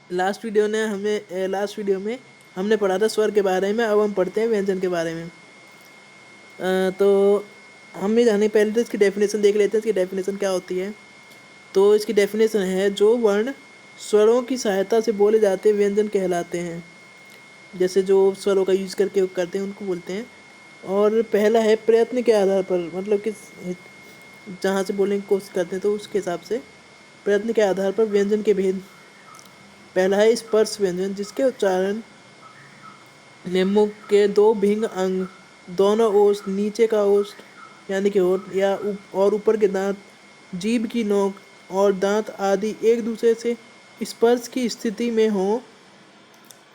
Last video में हमने पढ़ा था स्वर के बारे में। अब हम पढ़ते हैं व्यंजन के बारे में। तो हम ये जाने पहले तो इसकी डेफिनेशन देख लेते हैं, इसकी डेफिनेशन क्या होती है। तो इसकी डेफिनेशन है, जो वर्ण स्वरों की सहायता से बोले जाते व्यंजन कहलाते हैं। जैसे जो स्वरों का यूज करके करते हैं उनको बोलते हैं। और पहला है प्रयत्न के आधार पर, मतलब कि जहाँ से बोलने की कोशिश करते हैं तो उसके हिसाब से प्रयत्न के आधार पर व्यंजन के भेद। पहला है स्पर्श व्यंजन, जिसके उच्चारण में मुख के दो भिन्न अंग, दोनों ओष्ठ, नीचे का ओष्ठ यानी कि होठ या और ऊपर के दांत, जीभ की नोक और दांत आदि एक दूसरे से स्पर्श की स्थिति में हो,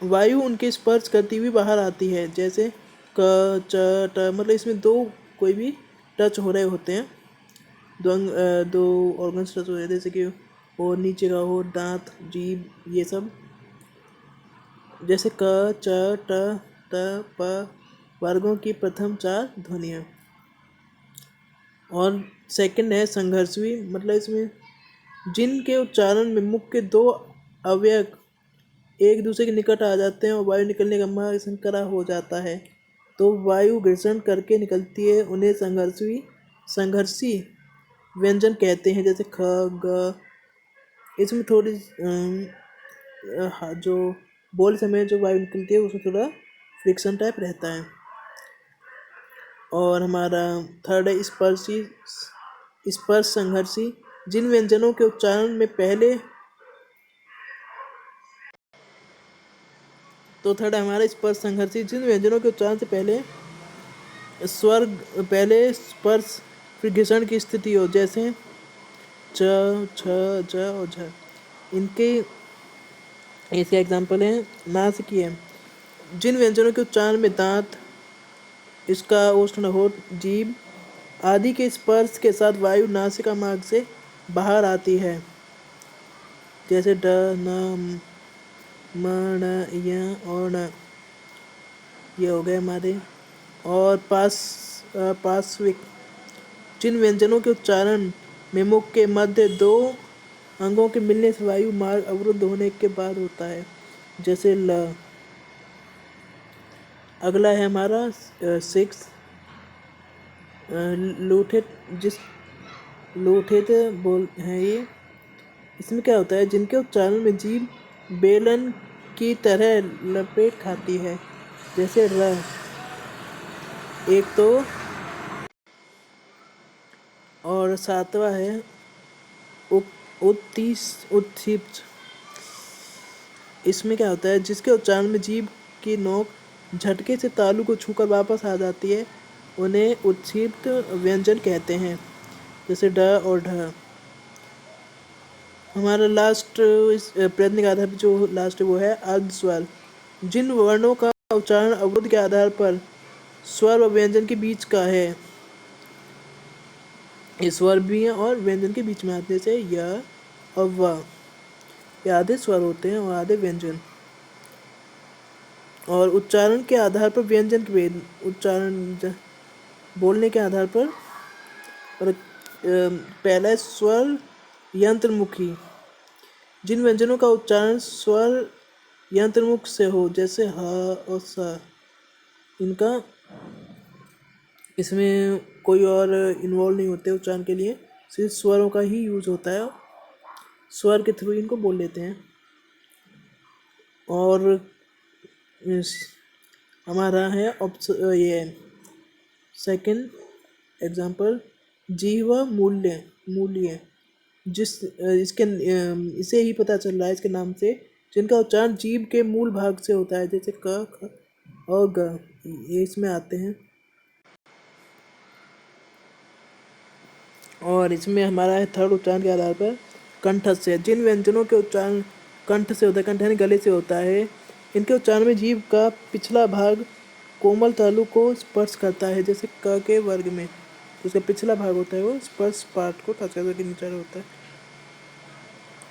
वायु उनके स्पर्श करती हुई बाहर आती है। जैसे क च ट, मतलब इसमें दो कोई भी टच हो रहे होते हैं, दो ऑर्गन्स टच हो रहे हैं, जैसे कि और नीचे का हो, दांत, जीभ, ये सब। जैसे क च ट त प वर्गों की प्रथम चार ध्वनियाँ। और सेकंड है संघर्षवी, मतलब इसमें जिनके उच्चारण में मुख के दो अवयव एक दूसरे के निकट आ जाते हैं और वायु निकलने का मार्ग संकरा हो जाता है, तो वायु घर्षण करके निकलती है, उन्हें संघर्षी व्यंजन कहते हैं। जैसे ख ग। इसमें थोड़ी जो बोल समय जो वायु निकलती है उसमें थोड़ा फ्रिक्शन टाइप रहता है। और हमारा थर्ड है स्पर्श संघर्षी, जिन व्यंजनों के उच्चारण में पहले, तो थर्ड है हमारा स्पर्श संघर्षी, जिन व्यंजनों के उच्चारण से पहले स्पर्श फिर घर्षण की स्थिति हो। जैसे च, छ, ज और झ। इसके एग्जाम्पल है नासिकी है, जिन व्यंजनों के उच्चारण में दांत, इसका ओष्ठ, होठ, जीभ आदि के स्पर्श के साथ वायु नासिका मार्ग से बाहर आती है। जैसे ड, न, म, ण, य और न, ये हो गए हमारे। और पार्श्विक, जिन व्यंजनों के उच्चारण में मुख के मध्य दो अंगों के मिलने से वायु मार्ग अवरुद्ध होने के बाद होता है। जैसे ल। अगला है हमारा 6 लूठित बोल है ये। इसमें क्या होता है, जिनके उच्चारण में जीभ बेलन की तरह लपेट खाती है। जैसे र। एक तो और 7वां है उत्क्षिप्त। इसमें क्या होता है, जिसके उच्चारण में जीभ की नोक झटके से तालु को छूकर वापस आ जाती है, उन्हें उत्क्षिप्त व्यंजन कहते हैं। जैसे ड और ढ। हमारा लास्ट इस प्रयत्न के आधार पर जो लास्ट वो है अर्ध स्वर, जिन वर्णों का उच्चारण अवरोध के आधार पर स्वर व व्यंजन के बीच का है। ये स्वर भी हैं और व्यंजन के बीच में आते, जैसे य और व। ये आधे स्वर होते हैं और आधे व्यंजन। और उच्चारण के आधार पर व्यंजन के भेद, बोलने के आधार पर। और पहला है स्वर यंत्रमुखी, जिन व्यंजनों का उच्चारण स्वर यंत्रमुख से हो। जैसे ह और स। इनका इसमें कोई और इन्वॉल्व नहीं होते उच्चारण के लिए, सिर्फ स्वरों का ही यूज होता है, स्वर के थ्रू इनको बोल लेते हैं। और हमारा है ये सेकंड एग्जाम्पल जीवा मूल्य, इसे ही पता चल रहा है इसके नाम से, जिनका उच्चारण जीभ के मूल भाग से होता है। जैसे क, ख और ग, ये इसमें आते हैं। और इसमें हमारा है थर्ड उच्चारण के आधार पर कंठस्य, जिन व्यंजनों के उच्चारण कंठ से होता है, कंठ यानी गले से होता है, इनके उच्चारण में जीभ का पिछला भाग कोमल तालु को स्पर्श करता है। जैसे क के वर्ग में उसका पिछला भाग होता है वो स्पर्श पार्ट को टच करके नीचे होता है।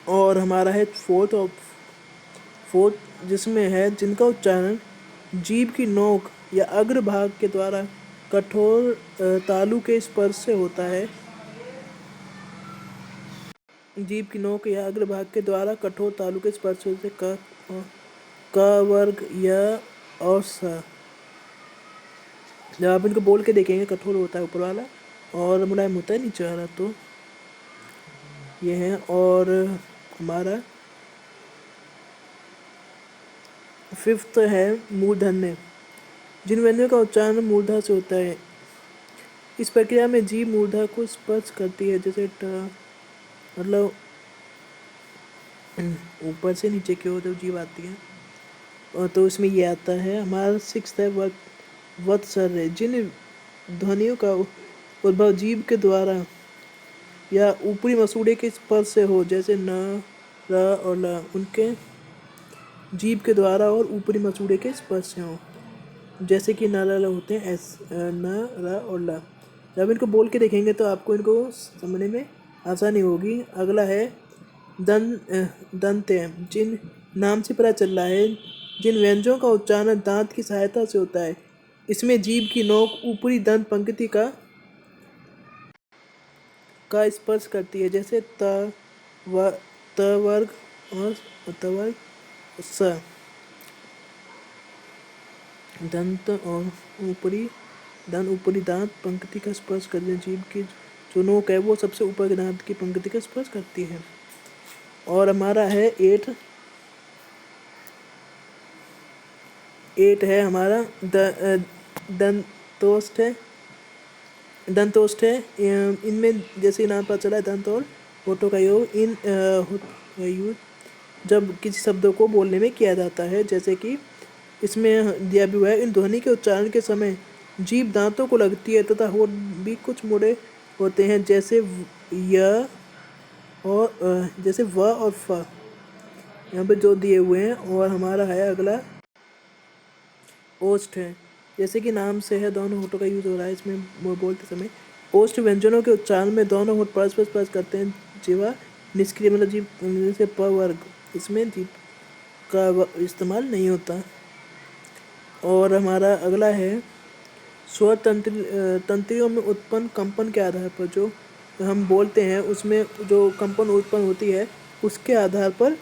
और हमारा है फोर्थ, जिसमें है जिनका उच्चारण जीभ की नोक या अग्र भाग के द्वारा कठोर तालु के स्पर्श से होता है। जीभ की नोक या अग्रभाग के द्वारा कठोर तालु के स्पर्श से क वर्ग या और स। जब आप इनको बोल के देखेंगे कठोर होता है ऊपर वाला और मुलायम होता है नीचे वाला। तो ये है। और हमारा 5th है मूर्धन्य। जिन व्यंजनों का उच्चारण मूर्धा से होता है, इस प्रक्रिया में जीभ मूर्धा को स्पर्श करती है, जैसे ट, मतलब ऊपर से नीचे की ओर जब जीभ आती है। और तो इसमें ये आता है। हमारा 6th है वत्सर्य। जिन ध्वनियों का उद्भव जीभ के द्वारा या ऊपरी मसूड़े के स्पर्श से हो, जैसे न, र और ल, उनके जीभ के द्वारा और ऊपरी मसूड़े के स्पर्श से हो, जैसे कि न, ल होते हैं न, र और ल। जब इनको बोल के देखेंगे तो आपको इनको समझने में आसानी होगी। अगला है दंत्य। जिन नाम से पता चल रहा है, जिन व्यंजनों का उच्चारण दांत की सहायता से होता है, इसमें जीभ की नोक ऊपरी दंत पंक्ति का स्पर्श करती है, जैसे त वर्ग और त वर्ग स। दंत और ऊपरी दांत पंक्ति का स्पर्श करती है। जीभ की जो नोक है वो सबसे ऊपर के दांत की पंक्ति का स्पर्श करती है। और हमारा है 8 है हमारा दंतोष्ठ है। इनमें जैसे नाम पता चला है, दंत और होठों का योग यूज जब किसी शब्दों को बोलने में किया जाता है, जैसे कि इसमें दिया भी हुआ है। इन ध्वनि के उच्चारण के समय जीभ दांतों को लगती है तथा होठ भी कुछ मुड़े होते हैं, जैसे य और जैसे व और फ यहाँ पे जो दिए हुए हैं। और हमारा है अगला ओष्ठ है। जैसे कि नाम से है, दोनों होठों का यूज हो रहा है इसमें बोलते समय। ओष्ठ व्यंजनों के उच्चारण में दोनों होठ परस्पर स्पर्श करते हैं। जीवा निष्क्रिय मतलब जीभ जैसे प वर्ग, इसमें जीभ का इस्तेमाल नहीं होता। और हमारा अगला है स्वर तंत्रियों में उत्पन्न कंपन के आधार पर जो हम बोलते हैं, उसमें जो कंपन उत्पन्न होती है उसके आधार पर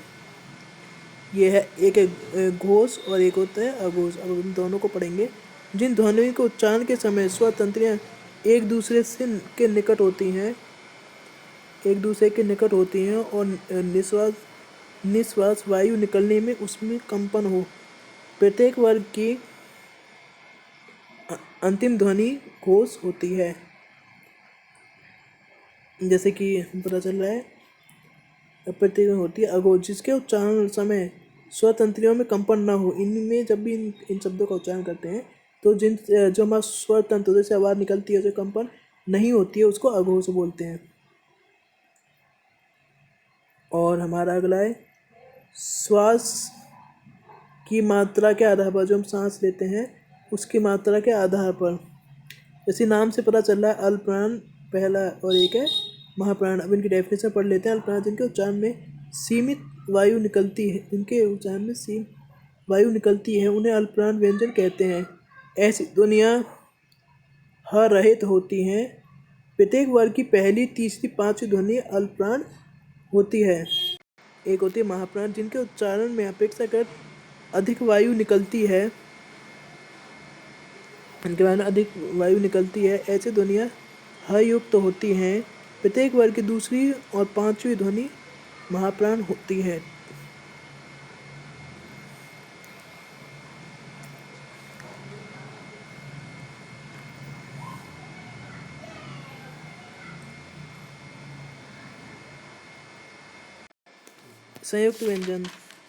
ये है। एक घोष और एक होता है अघोष। अब इन दोनों को पढ़ेंगे। जिन ध्वनियों के उच्चारण के समय स्वर तंत्रियाँ एक दूसरे के निकट होती हैं और निश्वास वायु निकलने में उसमें कंपन हो, प्रत्येक वर्ग की अंतिम ध्वनि घोष होती है। जैसे कि पता चल रहा है, प्रत्येक होती है अघोष, जिसके उच्चारण समय स्वर तंत्रियों में कंपन ना हो। इनमें जब भी इन शब्दों का उच्चारण करते हैं तो जो हमारा स्वर तंत्र से आवाज़ निकलती है, उसे कंपन नहीं होती है, उसको अघोष बोलते हैं। और हमारा अगला है श्वास की मात्रा के आधार पर, जो हम सांस लेते हैं उसकी मात्रा के आधार पर, इसी नाम से पता चल रहा है अल्पप्राण पहला और एक है महाप्राण। अब इनकी डेफिनेशन पढ़ लेते हैं। अल्पप्राण जिनके उच्चारण में सीमित वायु निकलती है, उन्हें अल्पप्राण व्यंजन कहते हैं। ऐसी ध्वनियाँ हरहित होती हैं। प्रत्येक वर्ग की पहली, तीसरी, पांचवी ध्वनि अल्पप्राण होती है। एक होती है महाप्राण जिनके उच्चारण में अपेक्षाकृत अधिक वायु निकलती है। इनके बारे में अधिक वायु निकलती है। ऐसी ध्वनियाँ हयुक्त होती हैं। प्रत्येक वर्ग की दूसरी और पांचवी ध्वनि महाप्राण होती है। संयुक्त व्यंजन।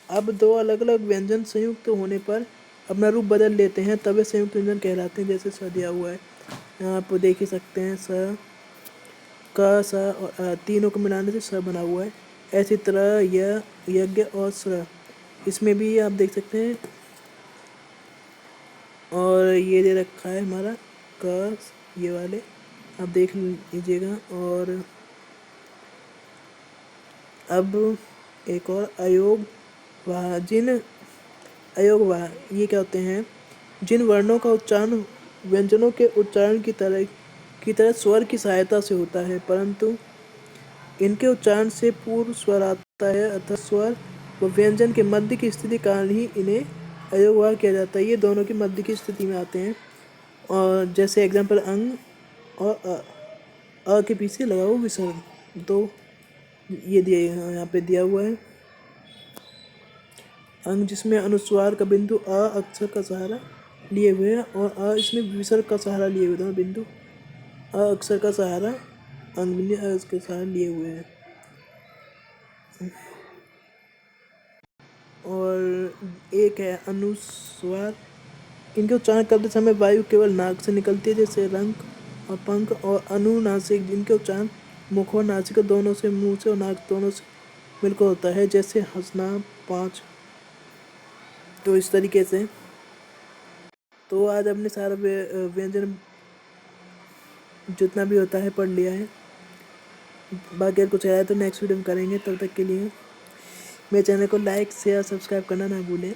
अब दो अलग अलग व्यंजन संयुक्त होने पर अपना रूप बदल लेते हैं, तब वे संयुक्त व्यंजन कहलाते हैं। जैसे स दिया हुआ है, यहाँ आप देख ही सकते हैं, स, क, स और तीनों को मिलाने से स बना हुआ है। ऐसी तरह यज्ञ और स्र, इसमें भी आप देख सकते हैं। और ये दे रखा है हमारा क, ये वाले आप देख लीजिएगा। और अब एक और अयोग वाह। ये क्या होते हैं? जिन वर्णों का उच्चारण व्यंजनों के उच्चारण की तरह स्वर की सहायता से होता है, परंतु इनके उच्चारण से पूर्व स्वर आता है, अतः स्वर व व्यंजन के मध्य की स्थिति कारण ही इन्हें अयोगवाह किया जाता है। ये दोनों की मध्य की स्थिति में आते हैं। और जैसे एग्जाम्पल अंग और अ के पीछे लगाओ विसर्ग, तो ये दिया यहाँ पे दिया हुआ है। अंग जिसमें अनुस्वार का बिंदु अ अक्षर का सहारा लिए हुए हैं और अ इसमें विसर्ग का सहारा लिए हुए दोनों बिंदु अ अक्षर का सहारा अंग बिंदु अ इसके सहारा लिए हुए हैं। और एक है अनुस्वार। इनके उच्चारण करते समय वायु केवल नाक से निकलती है, जैसे रंक और पंख। और अनुनासिक, जिनके उच्चारण मुख और नासिका दोनों से, मुंह से और नाक दोनों से मिलकर होता है, जैसे हंसना, पाँच। तो इस तरीके से तो आज हमने सारा व्यंजन जितना भी होता है पढ़ लिया है। बाकी अगर कुछ आया तो नेक्स्ट वीडियो में करेंगे। तब तक के लिए मेरे चैनल को लाइक शेयर सब्सक्राइब करना ना भूलें।